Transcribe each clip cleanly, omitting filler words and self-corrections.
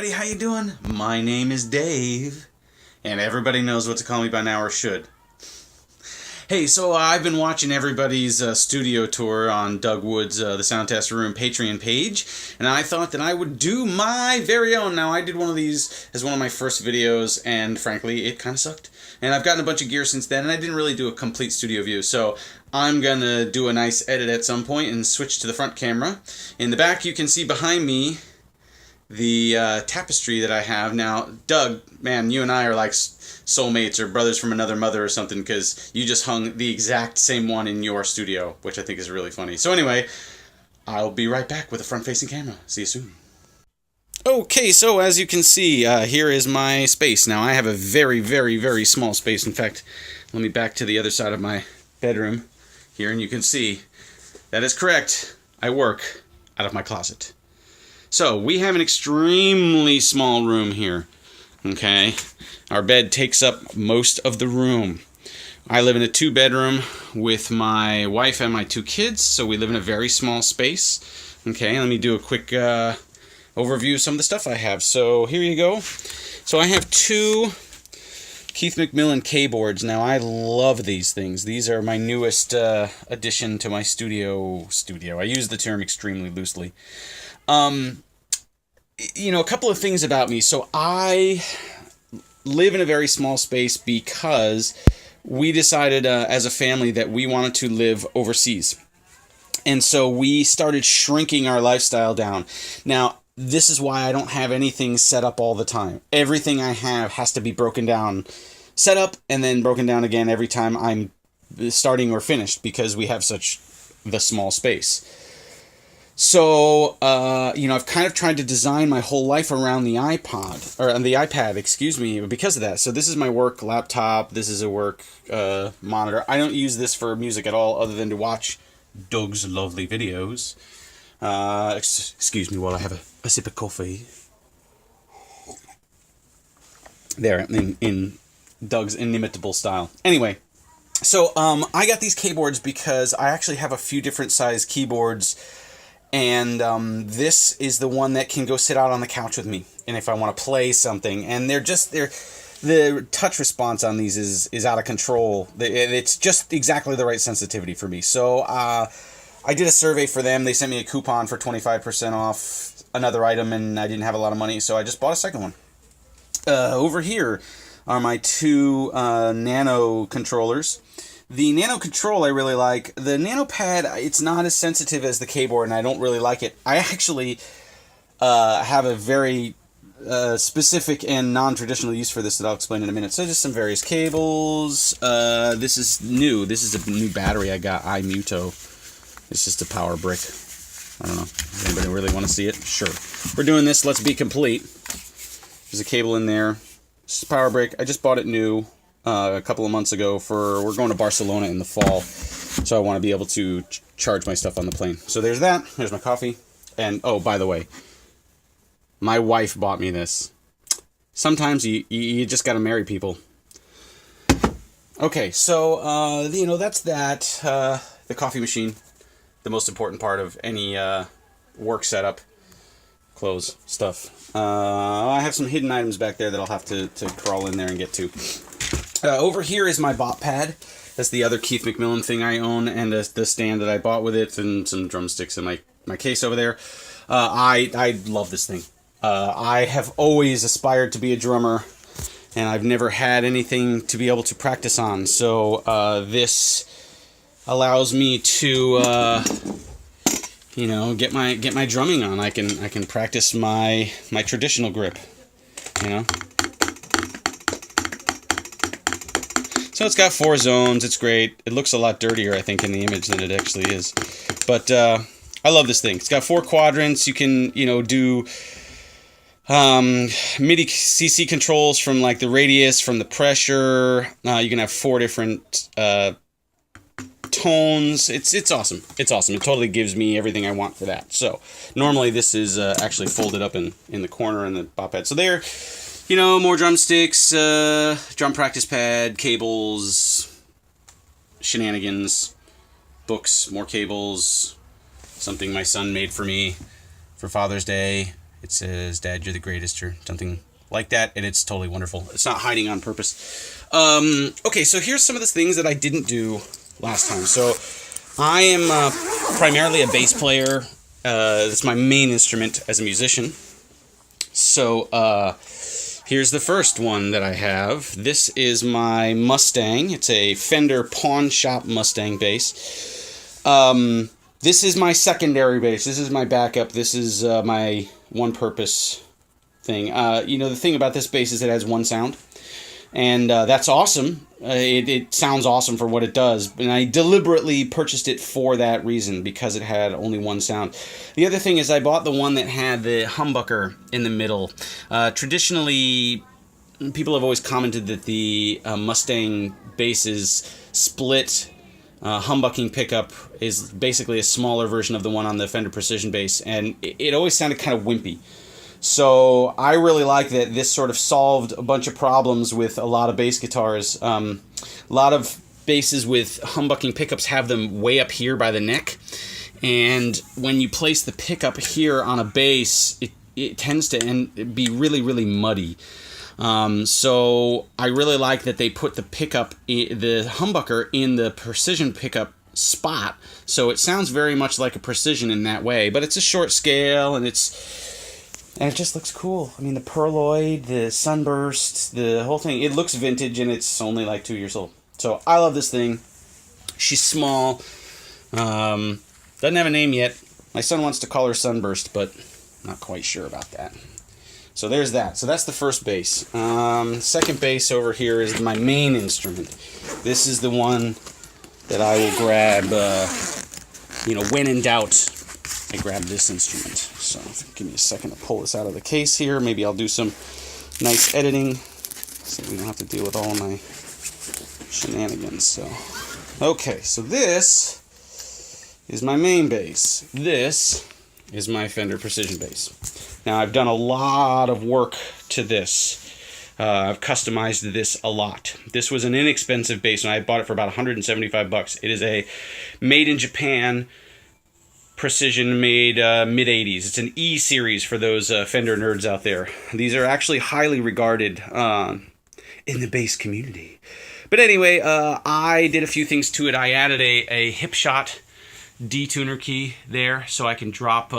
everybody, how you doing? My name is Dave, and everybody knows what to call me by now, or should. Hey, so I've been watching everybody's studio tour on Doug Wood's The Sound Test Room Patreon page, and I thought that I would do my very own. Now, I did one of these as one of my first videos, and frankly, it kind of sucked. And I've gotten a bunch of gear since then, and I didn't really do a complete studio view, so I'm going to do a nice edit at some point and switch to the front camera. In the back, you can see behind me the tapestry that I have. Now, Doug, man, you and I are like soulmates or brothers from another mother or something, because you just hung the exact same one in your studio, which I think is really funny. So anyway, I'll be right back with a front-facing camera. See you soon. Okay, so as you can see, here is my space. Now, I have a very, very, very small space. In fact, let me back to the other side of my bedroom here, and you can see that is correct. I work out of my closet. So, we have an extremely small room here, okay? Our bed takes up most of the room. I live in a two-bedroom with my wife and my two kids, so we live in a very small space. Okay, let me do a quick overview of some of the stuff I have. So, here you go. So, I have two Keith McMillan keyboards. Now, I love these things. These are my newest addition to my studio. I use the term extremely loosely. You know, a couple of things about me. So I live in a very small space because we decided as a family that we wanted to live overseas. And so we started shrinking our lifestyle down. Now, this is why I don't have anything set up all the time. Everything I have has to be broken down, set up, and then broken down again every time I'm starting or finished, because we have such the small space. So, you know, I've kind of tried to design my whole life around the iPad, excuse me, because of that. So this is my work laptop. This is a work monitor. I don't use this for music at all, other than to watch Doug's lovely videos. Excuse me while I have a sip of coffee. There, in Doug's inimitable style. Anyway, so I got these keyboards because I actually have a few different size keyboards. And this is the one that can go sit out on the couch with me, and if I want to play something. And the touch response on these is out of control. It's just exactly the right sensitivity for me. So I did a survey for them. They sent me a coupon for 25% off another item, and I didn't have a lot of money, so I just bought a second one. Over here are my two Nano controllers. The Nano Control I really like. The Nano Pad, it's not as sensitive as the keyboard, and I don't really like it. I actually have a very specific and non-traditional use for this that I'll explain in a minute. So just some various cables. This is new. This is a new battery I got, iMuto. It's just a power brick. I don't know. Does anybody really want to see it? Sure. We're doing this. Let's be complete. There's a cable in there. This is a power brick. I just bought it new. A couple of months ago. We're going to Barcelona in the fall, so I want to be able to charge my stuff on the plane. So there's that. There's my coffee. And oh, by the way, my wife bought me this. Sometimes you just got to marry people. Okay, so you know, that's that. The coffee machine, the most important part of any work setup. Clothes, stuff. I have some hidden items back there that I'll have to crawl in there and get to. Over here is my bop pad. That's the other Keith McMillan thing I own, and the stand that I bought with it, and some drumsticks in my case over there. I love this thing. I have always aspired to be a drummer, and I've never had anything to be able to practice on. So this allows me to you know, get my drumming on. I can practice my traditional grip, you know. So it's got 4 zones. It's great. It looks a lot dirtier, I think, in the image than it actually is. But I love this thing. It's got 4 quadrants. You can, you know, do MIDI CC controls from like the radius, from the pressure. You can have 4 different tones. It's awesome. It's awesome. It totally gives me everything I want for that. So normally this is actually folded up in the corner in the bop pad. So there. You know, more drumsticks, drum practice pad, cables, shenanigans, books, more cables, something my son made for me for Father's Day, It says, "Dad, you're the greatest," or something like that, and it's totally wonderful. It's not hiding on purpose. Okay, so here's some of the things that I didn't do last time. So I am primarily a bass player. That's my main instrument as a musician. So here's the first one that I have. This is my Mustang. It's a Fender Pawn Shop Mustang bass. This is my secondary bass. This is my backup. This is my one-purpose thing. The thing about this bass is it has one sound, and that's awesome. It sounds awesome for what it does, and I deliberately purchased it for that reason, because it had only one sound. The other thing is I bought the one that had the humbucker in the middle. Traditionally, people have always commented that the Mustang bass's split humbucking pickup is basically a smaller version of the one on the Fender Precision bass, and it always sounded kind of wimpy. So I really like that this sort of solved a bunch of problems with a lot of bass guitars. A lot of basses with humbucking pickups have them way up here by the neck, and when you place the pickup here on a bass, it tends to be really, really muddy. So I really like that they put the pickup, the humbucker, in the Precision pickup spot, so it sounds very much like a Precision in that way, but it's a short scale, and it just looks cool. I mean, the pearloid, the sunburst, the whole thing, it looks vintage, and it's only like 2 years old. So I love this thing. She's small. Doesn't have a name yet. My son wants to call her Sunburst, but not quite sure about that. So there's that. So that's the first bass. Second bass over here is my main instrument. This is the one that I will grab, when in doubt. I grabbed this instrument. So give me a second to pull this out of the case here. Maybe I'll do some nice editing so we don't have to deal with all my shenanigans. So, okay, so this is my main bass. This is my Fender Precision bass. Now, I've done a lot of work to this. I've customized this a lot. This was an inexpensive bass, and I bought it for about $175. It is a made in Japan Precision, made mid-80s. It's an E series for those Fender nerds out there. These are actually highly regarded in the bass community. But anyway, I did a few things to it. I added a hip shot detuner key there, so I can drop,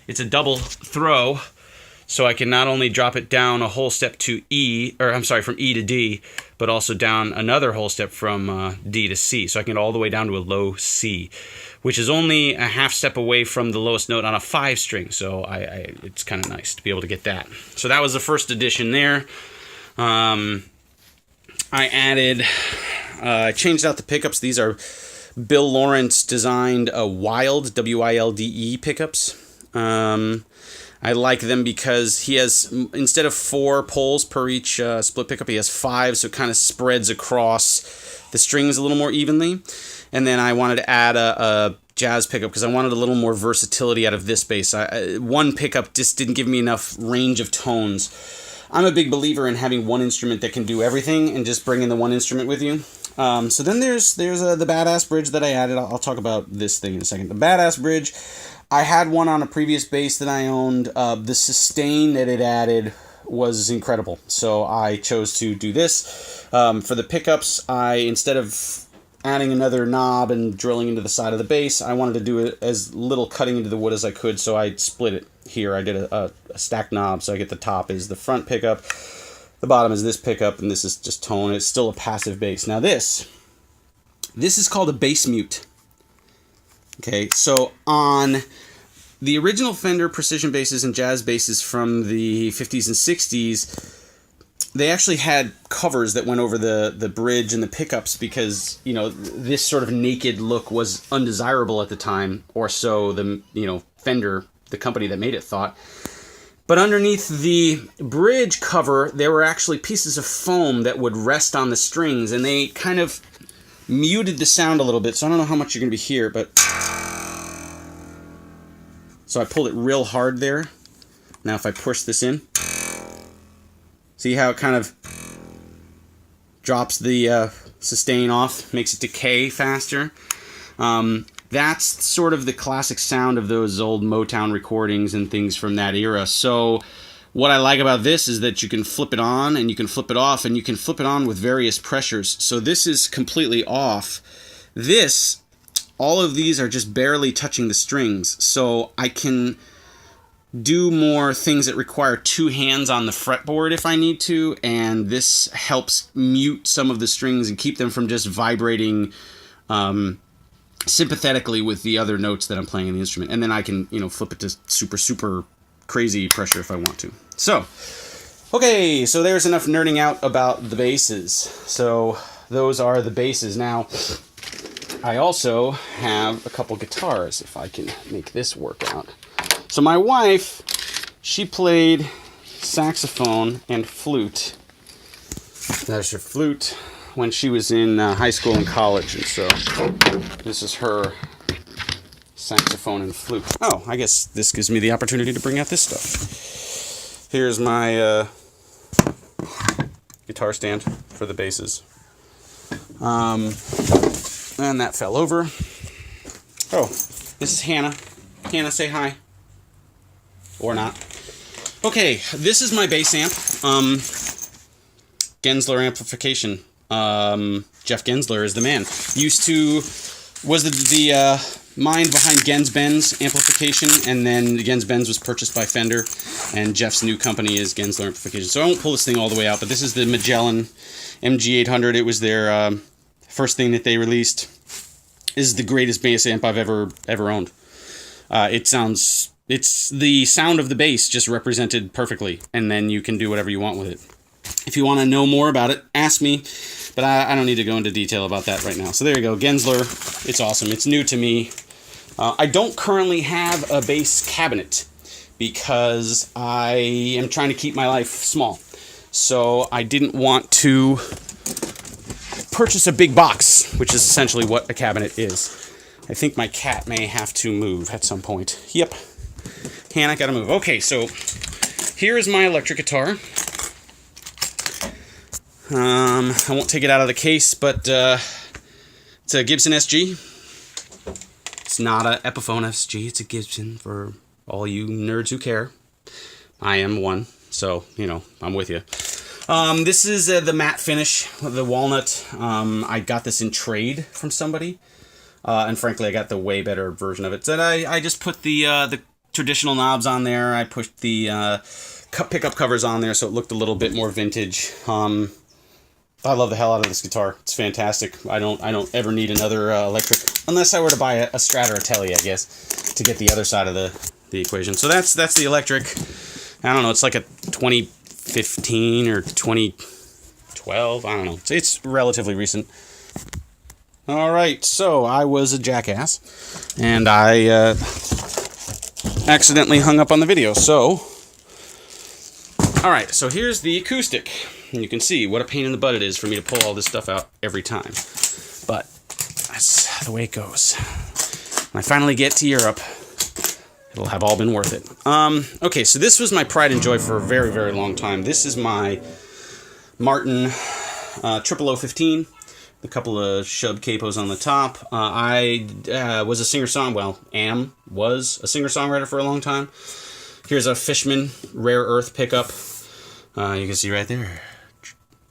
it's a double throw, so I can not only drop it down a whole step to E, or I'm sorry, from E to D, but also down another whole step from D to C. So I can get all the way down to a low C, which is only a half step away from the lowest note on a 5-string. So it's kind of nice to be able to get that. So that was the first addition there. I changed out the pickups. These are Bill Lawrence designed Wild, W-I-L-D-E pickups. I like them because he has, instead of 4 poles per each split pickup, he has 5, so it kind of spreads across the strings a little more evenly. And then I wanted to add a jazz pickup because I wanted a little more versatility out of this bass. One pickup just didn't give me enough range of tones. I'm a big believer in having one instrument that can do everything and just bring in the one instrument with you. So then there's the Badass Bridge that I added. I'll talk about this thing in a second. The Badass Bridge, I had one on a previous bass that I owned. The sustain that it added was incredible, so I chose to do this. For the pickups, instead of adding another knob and drilling into the side of the bass, I wanted to do it as little cutting into the wood as I could, so I split it here. I did a stacked knob, so I get the top is the front pickup, the bottom is this pickup, and this is just tone. It's still a passive bass. Now this is called a bass mute. Okay, so on the original Fender Precision basses and jazz basses from the 50s and 60s, they actually had covers that went over the bridge and the pickups because, this sort of naked look was undesirable at the time, or so Fender, the company that made it, thought. But underneath the bridge cover, there were actually pieces of foam that would rest on the strings, and they kind of muted the sound a little bit, so I don't know how much you're going to be here, but... So I pulled it real hard there. Now if I push this in, see how it kind of drops the sustain off, makes it decay faster. that's sort of the classic sound of those old Motown recordings and things from that era. So what I like about this is that you can flip it on and you can flip it off, and you can flip it on with various pressures. So this is completely off. All of these are just barely touching the strings. So I can do more things that require two hands on the fretboard if I need to, and this helps mute some of the strings and keep them from just vibrating sympathetically with the other notes that I'm playing in the instrument. And then I can, flip it to super, super crazy pressure if I want to. So, okay, so there's enough nerding out about the basses. So those are the basses. Now, I also have a couple guitars, if I can make this work out. So my wife, she played saxophone and flute. There's her flute when she was in high school and college, and so this is her saxophone and flute. Oh, I guess this gives me the opportunity to bring out this stuff. Here's my guitar stand for the basses. And that fell over. Oh, this is Hannah. Hannah, say hi. Or not. Okay, this is my bass amp. Gensler amplification. Jeff Gensler is the man. Was the mind behind Gens-Benz amplification, and then Gens-Benz was purchased by Fender, and Jeff's new company is Gensler amplification. So I won't pull this thing all the way out, but this is the Magellan MG800. It was their first thing that they released. This is the greatest bass amp I've ever owned. It's the sound of the bass just represented perfectly, and then you can do whatever you want with it. If you want to know more about it, ask me, but I don't need to go into detail about that right now. So there you go, Gensler. It's awesome. It's new to me. I don't currently have a bass cabinet because I am trying to keep my life small. So I didn't want to purchase a big box, which is essentially what a cabinet is. I think my cat may have to move at some point. Yep. Hannah, gotta move. Okay, so here is my electric guitar. I won't take it out of the case, but it's a Gibson SG. It's not a Epiphone SG, it's a Gibson for all you nerds who care. I am one, so, I'm with you. This is the matte finish, the walnut. I got this in trade from somebody. And frankly, I got the way better version of it. So I just put the traditional knobs on there. I pushed the pickup covers on there so it looked a little bit more vintage. I love the hell out of this guitar. It's fantastic. I don't ever need another electric, unless I were to buy a Strat or a Tele, I guess, to get the other side of the equation. So that's the electric. I don't know. It's like a 2015 or 2012. I don't know. It's relatively recent. All right, so I was a jackass, and I accidentally hung up on the video. So, all right, so here's the acoustic. And you can see what a pain in the butt it is for me to pull all this stuff out every time. But that's the way it goes. When I finally get to Europe, it'll have all been worth it. Okay, so this was my pride and joy for a very, very long time. This is my Martin 0015. A couple of Shub capos on the top. I was a was a singer-songwriter for a long time. Here's a Fishman Rare Earth pickup. You can see right there.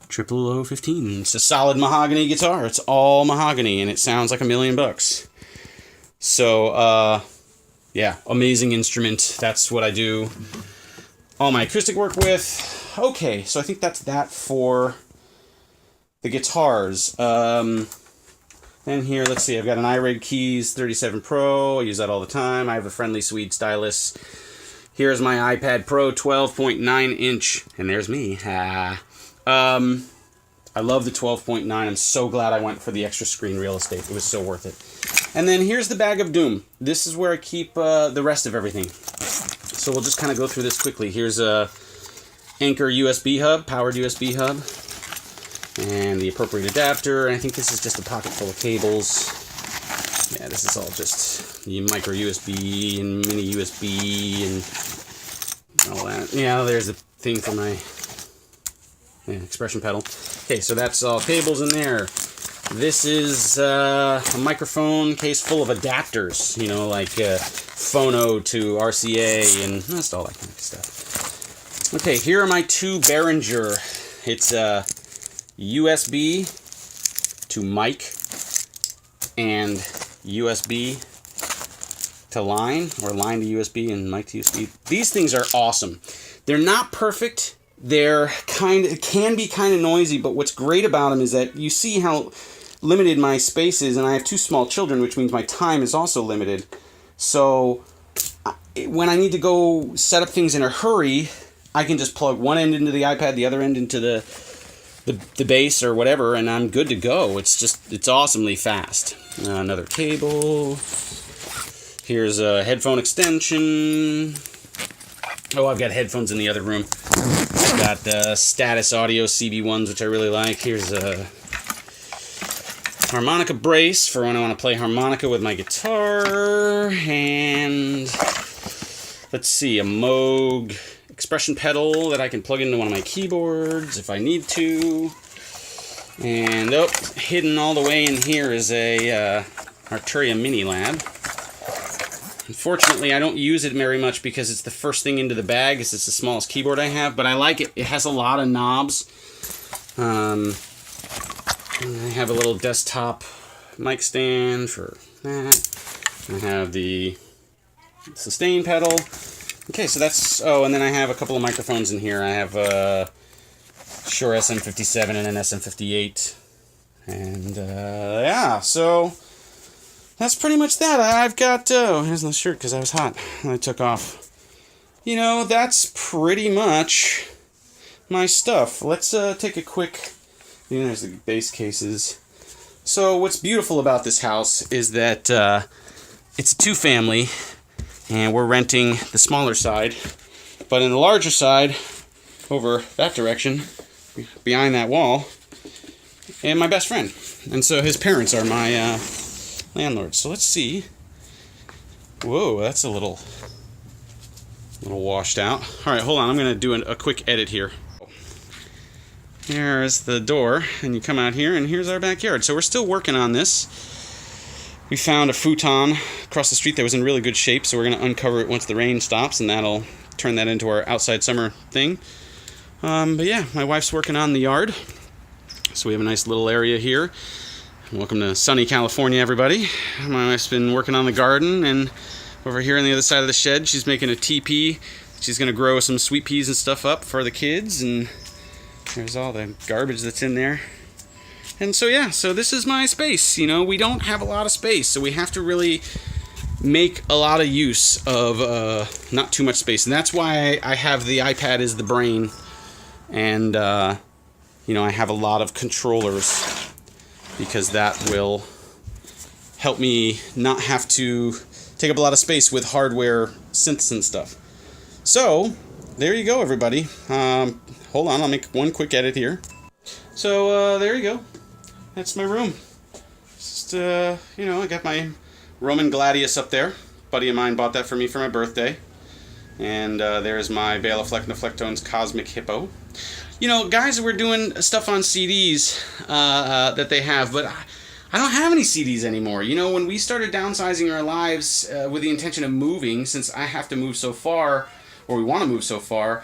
0015. It's a solid mahogany guitar. It's all mahogany, and it sounds like $1 million. So, yeah, amazing instrument. That's what I do all my acoustic work with. Okay, so I think that's that for the guitars. Then here, let's see, I've got an iRig Keys 37 Pro. I use that all the time. I have a friendly Swede stylus. Here's my iPad Pro 12.9 inch, and there's me. I love the 12.9. I'm so glad I went for the extra screen real estate. It was so worth it. And then here's the bag of doom. This is where I keep the rest of everything. So we'll just kind of go through this quickly. Here's a Anchor USB hub, powered USB hub, and the appropriate adapter. And I think this is just a pocket full of cables. Yeah, this is all just micro USB and mini USB and all that. Yeah, there's a thing for my expression pedal. Okay, so that's all cables in there. This is a microphone case full of adapters, you know, like phono to RCA and just all that kind of stuff. Okay, here are my two Behringer. It's USB to mic and USB to line, or line to USB and mic to USB. These things are awesome. They're not perfect. They're it can be kind of noisy, but what's great about them is that you see how limited my space is, and I have two small children, which means my time is also limited. So when I need to go set up things in a hurry, I can just plug one end into the iPad, the other end into the base or whatever, and I'm good to go. It's awesomely fast. Another cable. Here's a headphone extension. Oh, I've got headphones in the other room. I've got Status Audio CB1s, which I really like. Here's a harmonica brace for when I want to play harmonica with my guitar. And let's see, a Moog expression pedal that I can plug into one of my keyboards if I need to. And hidden all the way in here is a Arturia Mini Lab. Unfortunately, I don't use it very much because it's the first thing into the bag. It's the smallest keyboard I have, but I like it. It has a lot of knobs. And I have a little desktop mic stand for that. I have the sustain pedal. Okay, so that's... Oh, and then I have a couple of microphones in here. I have a Shure SM57 and an SM58. And, yeah, so... That's pretty much that. I've got... here's the shirt because I was hot and I took off. You know, that's pretty much my stuff. Let's take a quick... You know, there's the base cases. So what's beautiful about this house is that it's a two-family, and we're renting the smaller side. But in the larger side, over that direction, behind that wall, and my best friend. And so his parents are my... landlord. So let's see. Whoa, that's a little washed out. All right, hold on. I'm going to do a quick edit here. Here's the door, and you come out here, and here's our backyard. So we're still working on this. We found a futon across the street that was in really good shape, so we're going to uncover it once the rain stops, and that'll turn that into our outside summer thing. But yeah, my wife's working on the yard. So we have a nice little area here. Welcome to sunny California, everybody. My wife's been working on the garden, and over here on the other side of the shed, she's making a teepee. She's going to grow some sweet peas and stuff up for the kids, and there's all the garbage that's in there. And so, yeah, so this is my space. You know, we don't have a lot of space, so we have to really make a lot of use of not too much space. And that's why I have the iPad as the brain, and, you know, I have a lot of controllers, because that will help me not have to take up a lot of space with hardware synths and stuff. So, there you go, everybody. Hold on, I'll make one quick edit here. So, there you go. That's my room. Just, you know, I got my Roman Gladius up there. A buddy of mine bought that for me for my birthday. And there's my Bela Fleck and the Flecktones Cosmic Hippo. You know, guys were doing stuff on CDs that they have, but I don't have any CDs anymore. You know, when we started downsizing our lives with the intention of moving, since I have to move so far, or we want to move so far,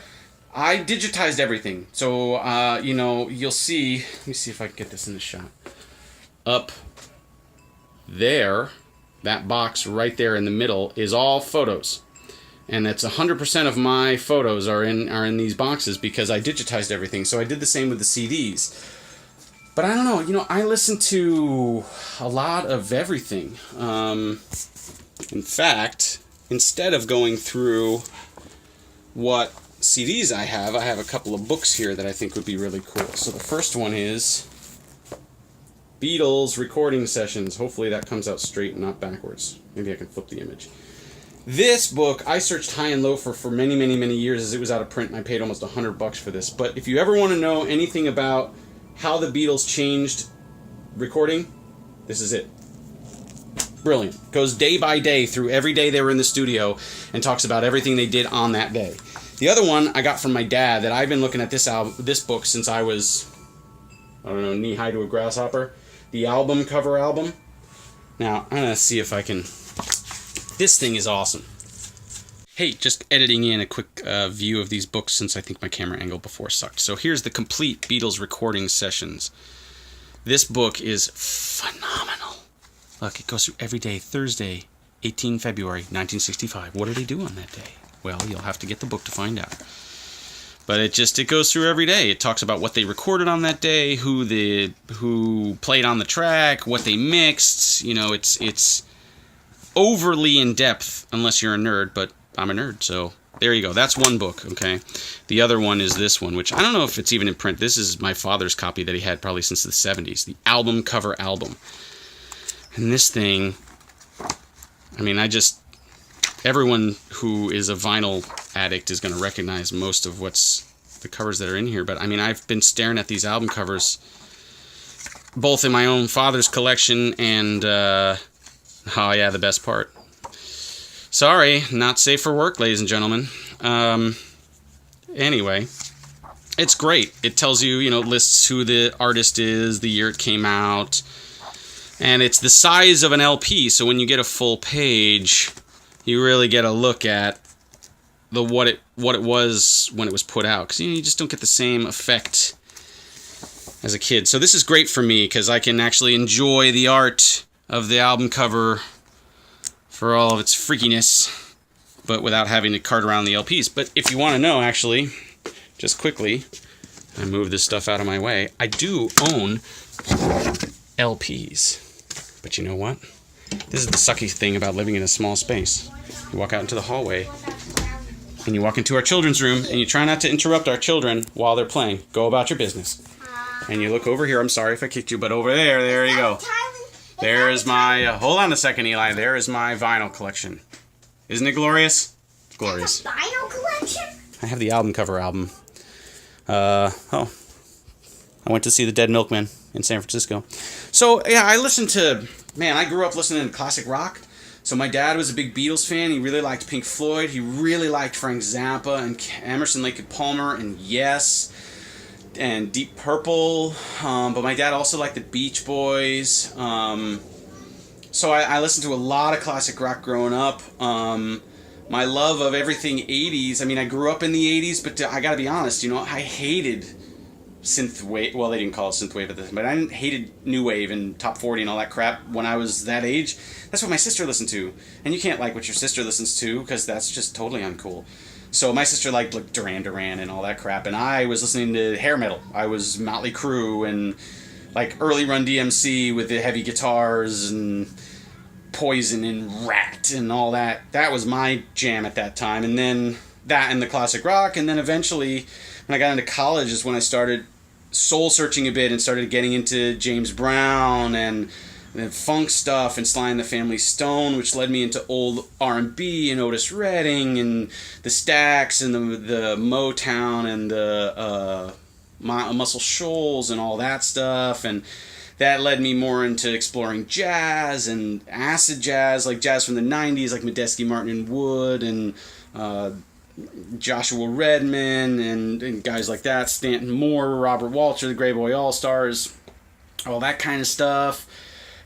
I digitized everything. So, you know, you'll see, let me see if I can get this in the shot. Up there, that box right there in the middle is all photos. And that's 100% of my photos are in these boxes because I digitized everything. So I did the same with the CDs. But I don't know, you know, I listen to a lot of everything. In fact, instead of going through what CDs I have a couple of books here that I think would be really cool. So the first one is Beatles recording sessions. Hopefully that comes out straight and not backwards. Maybe I can flip the image. This book, I searched high and low for many, many, many years as it was out of print, and I paid almost $100 for this. But if you ever want to know anything about how the Beatles changed recording, this is it. Brilliant. Goes day by day through every day they were in the studio and talks about everything they did on that day. The other one I got from my dad that I've been looking at this book since I was, I don't know, knee-high to a grasshopper. the album cover album. Now, I'm going to see if I can... This thing is awesome. Hey, just editing in a quick view of these books since I think my camera angle before sucked. So here's the complete Beatles recording sessions. This book is phenomenal. Look, it goes through every day. Thursday, 18 February, 1965. What did they do on that day? Well, you'll have to get the book to find out. But it goes through every day. It talks about what they recorded on that day, who played on the track, what they mixed. You know, it's overly in depth unless you're a nerd, but I'm a nerd, so there you go. That's one book, okay? The other one is this one, which I don't know if it's even in print. This is my father's copy that he had probably since the 70s, the album cover album. And this thing, I mean, everyone who is a vinyl addict is going to recognize most of the covers that are in here. But, I mean, I've been staring at these album covers both in my own father's collection and, oh yeah, the best part. Sorry, not safe for work, ladies and gentlemen. Anyway, it's great. It tells you, you know, lists who the artist is, the year it came out, and it's the size of an LP, so when you get a full page, you really get a look at what it was when it was put out, because you just don't get the same effect as a kid. So this is great for me, because I can actually enjoy the art of the album cover for all of its freakiness, but without having to cart around the LPs. But if you want to know, actually, just quickly, I move this stuff out of my way, I do own LPs. But you know what? This is the sucky thing about living in a small space. You walk out into the hallway, and you walk into our children's room, and you try not to interrupt our children while they're playing. Go about your business. And you look over here. I'm sorry if I kicked you, but over there you go. There is my... hold on a second, Eli. There is my vinyl collection. Isn't it glorious? It's glorious. That's a vinyl collection? I have the album cover album. I went to see the Dead Milkmen in San Francisco. So, yeah, I listened to... Man, I grew up listening to classic rock. So my dad was a big Beatles fan. He really liked Pink Floyd. He really liked Frank Zappa and Emerson, Lake and Palmer and Yes and Deep Purple, but my dad also liked the Beach Boys, so I listened to a lot of classic rock growing up. My love of everything 80s, I mean, I grew up in the 80s, but I gotta be honest, you know, I hated synthwave. Well, they didn't call it synthwave at the time, but I hated new wave and top 40 and all that crap when I was that age. That's what my sister listened to, and you can't like what your sister listens to, because that's just totally uncool. So my sister liked like Duran Duran and all that crap, and I was listening to hair metal. I was Motley Crue and like early Run DMC with the heavy guitars and Poison and Rat and all that. That was my jam at that time. And then that and the classic rock, and then eventually when I got into college is when I started soul searching a bit and started getting into James Brown and funk stuff and Sly and the Family Stone, which led me into old R&B and Otis Redding and the Stax and the Motown and the Muscle Shoals and all that stuff, and that led me more into exploring jazz and acid jazz, like jazz from the 90s, like Medeski, Martin and Wood and Joshua Redman and guys like that, Stanton Moore, Robert Walter, the Grey Boy All-Stars, all that kind of stuff.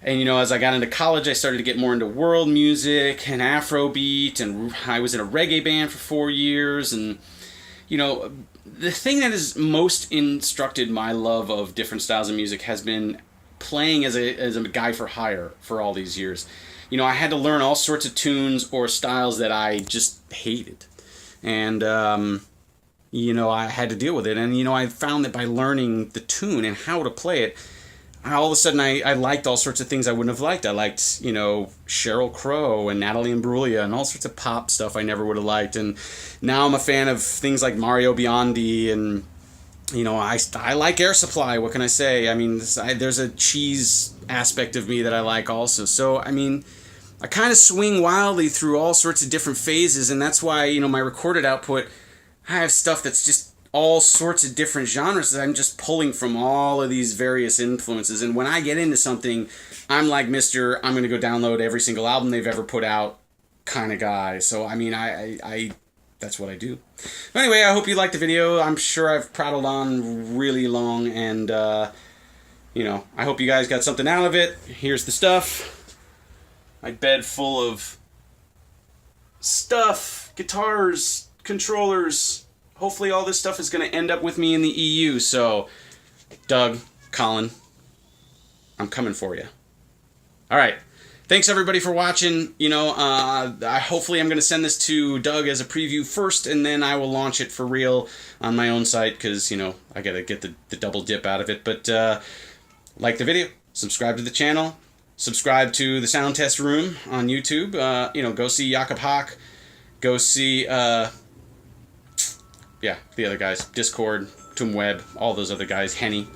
And, you know, as I got into college, I started to get more into world music and Afrobeat, and I was in a reggae band for 4 years. And, you know, the thing that has most instructed my love of different styles of music has been playing as a guy for hire for all these years. You know, I had to learn all sorts of tunes or styles that I just hated. And, you know, I had to deal with it. And, you know, I found that by learning the tune and how to play it, all of a sudden I liked all sorts of things I wouldn't have liked. I liked, you know, Sheryl Crow and Natalie Imbruglia and all sorts of pop stuff I never would have liked. And now I'm a fan of things like Mario Biondi and, you know, I like Air Supply. What can I say? I mean, there's a cheese aspect of me that I like also. So, I mean, I kind of swing wildly through all sorts of different phases, and that's why, you know, my recorded output, I have stuff that's just all sorts of different genres that I'm just pulling from all of these various influences. And when I get into something, I'm like I'm going to go download every single album they've ever put out kind of guy. So, I mean, I that's what I do. Anyway, I hope you liked the video. I'm sure I've prattled on really long, and you know, I hope you guys got something out of it. Here's the stuff. My bed full of stuff, guitars, controllers. Hopefully all this stuff is going to end up with me in the EU. So, Doug, Colin, I'm coming for you. All right. Thanks everybody for watching. You know, hopefully I'm going to send this to Doug as a preview first, and then I will launch it for real on my own site because, you know, I got to get the double dip out of it. But like the video, subscribe to the channel, subscribe to the Sound Test Room on YouTube. You know, go see Jakob Hawk. Go see, yeah, the other guys. Discord, Tom Webb, all those other guys. Henny.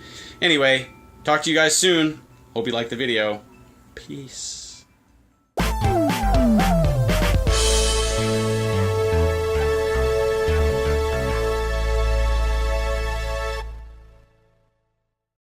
Anyway, talk to you guys soon. Hope you liked the video. Peace.